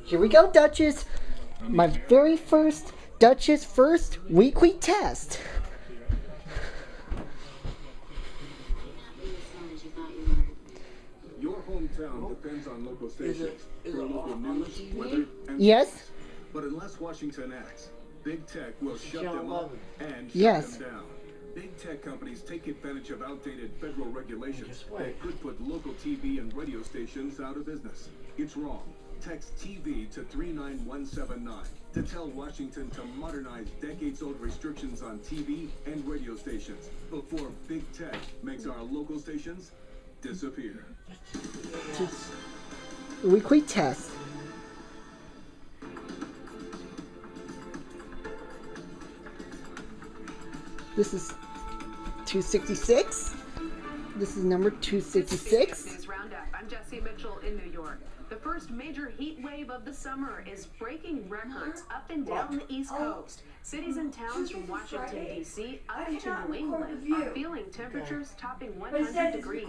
Here we go, Duchess. My very first Duchess first weekly test. Your hometown depends on local stations for local news, weather, and Yes. But unless Washington acts, big tech will shut them up and Yes. shut them down. Big tech companies take advantage of outdated federal regulations that could put local TV and radio stations out of business. It's wrong. Text TV to 39179 to tell Washington to modernize decades-old restrictions on TV and radio stations before big tech makes our local stations disappear. Weekly test. This is 266. This is number 266. News Roundup. I'm Jesse Mitchell in New York. The first major heat wave of the summer is breaking records up and down the East Coast. Cities and towns from Washington, D.C. up to New England are feeling temperatures topping 100 degrees.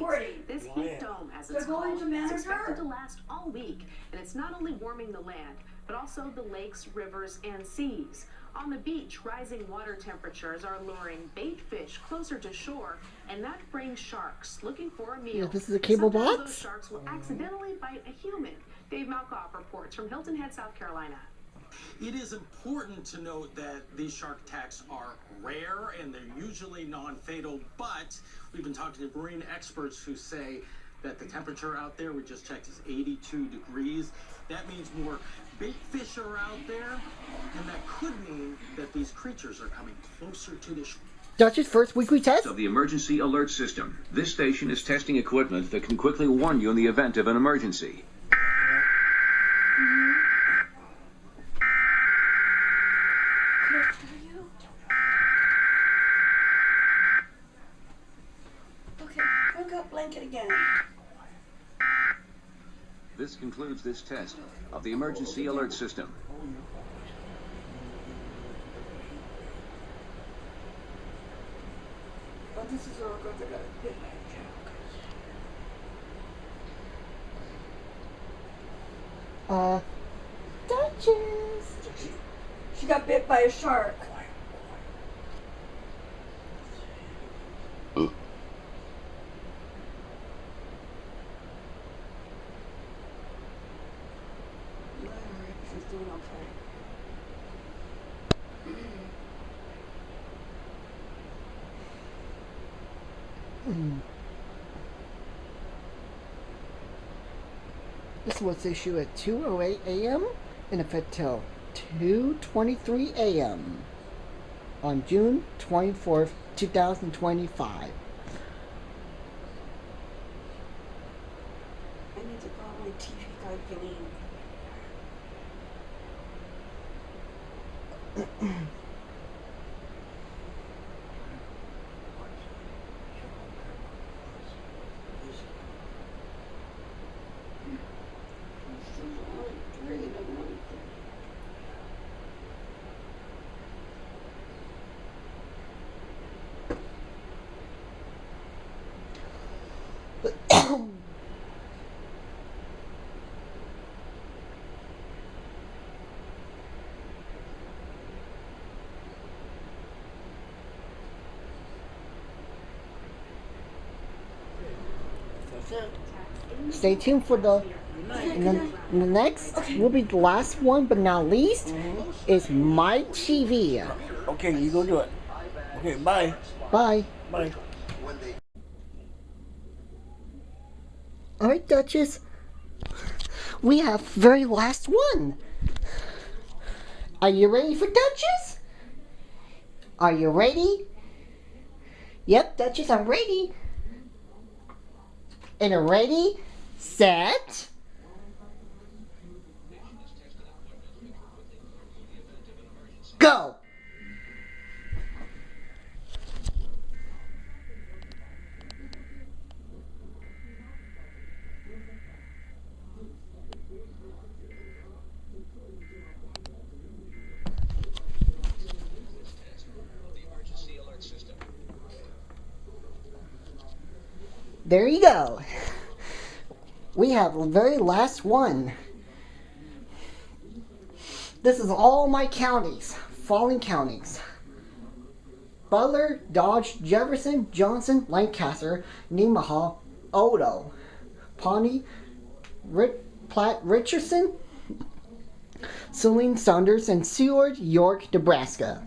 This heat dome, as it's called, is expected to last all week. And it's not only warming the land, but also the lakes, rivers, and seas. On the beach, rising water temperatures are luring bait fish closer to shore, and that brings sharks looking for a meal. Yeah, this is a cable Sometimes box. those sharks will accidentally bite a human. Dave Malkoff reports from Hilton Head, South Carolina. It is important to note that these shark attacks are rare and they're usually non-fatal, but we've been talking to marine experts who say that the temperature out there, we just checked, is 82 degrees. That means more bait fish are out there, and that could mean that these creatures are coming closer to the shore. Duchess first weekly test. Of the emergency alert system. This station is testing equipment that can quickly warn you in the event of an emergency. Okay, hook up blanket again. This concludes this test of the emergency alert system. Oh, this is all good. I got a bit Duchess. She got bit by a shark. She's doing okay. This was issued at 2:08 a.m. and effect till 2:23 a.m. on June 24th, 2025. I need to call my TV guy, Vinny. Stay tuned for the next will be the last one but not least is my TV. Okay, you go do it. Okay, bye. Bye. Bye. Alright, Duchess. We have very last one. Are you ready for Duchess? Are you ready? Yep, Duchess, I'm ready. And ready, set, go. There you go. We have the very last one. This is all my counties, following counties: Butler, Dodge, Jefferson, Johnson, Lancaster, Nemaha, Odo, Pawnee, Platte, Richardson, Saline, Saunders, and Seward, York, Nebraska.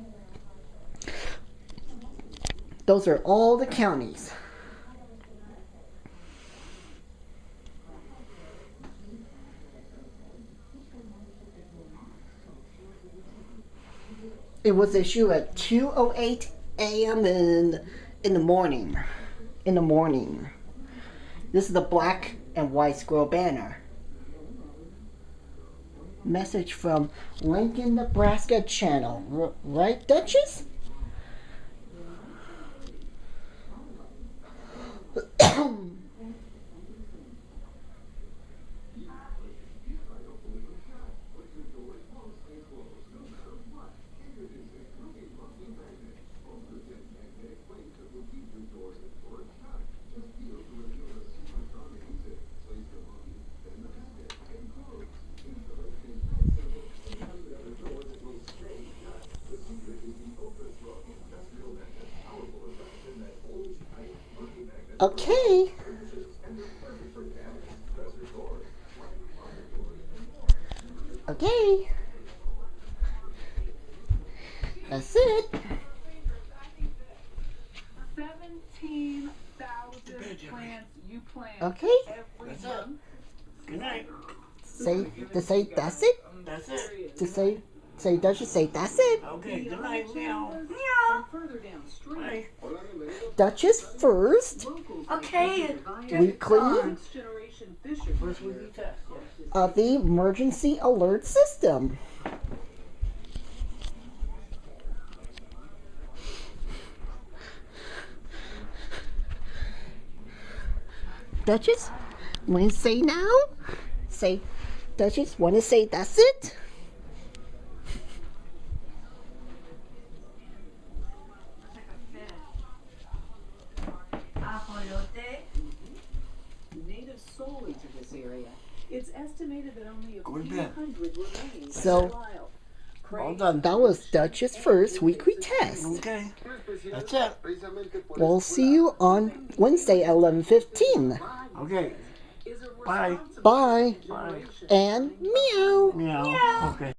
Those are all the counties. It was issued at 2:08 a.m. in the morning. This is the black and white squirrel banner. Message from Lincoln, Nebraska channel. Right, Duchess? Okay. Okay. That's it. 17,000 plants you plant Okay. every That's it. month. Good night. Say that's it. That's it. To say Duchess, say that's it. Okay, good night, meow. And further downstream, Bye. Duchess first. Okay. Weekly next generation fishermen First weekly test, yes. of the emergency alert system. Duchess, want to say now? Say, Duchess, want to say that's it? native solely to this area. It's estimated that only a Go to few bed. hundred remain So, in the wild. Well done. That was Duchess first weekly test. Okay. That's it. We'll see you on Wednesday at 11:15. Okay. Is a Bye. Bye. Bye. And meow. Meow. Okay.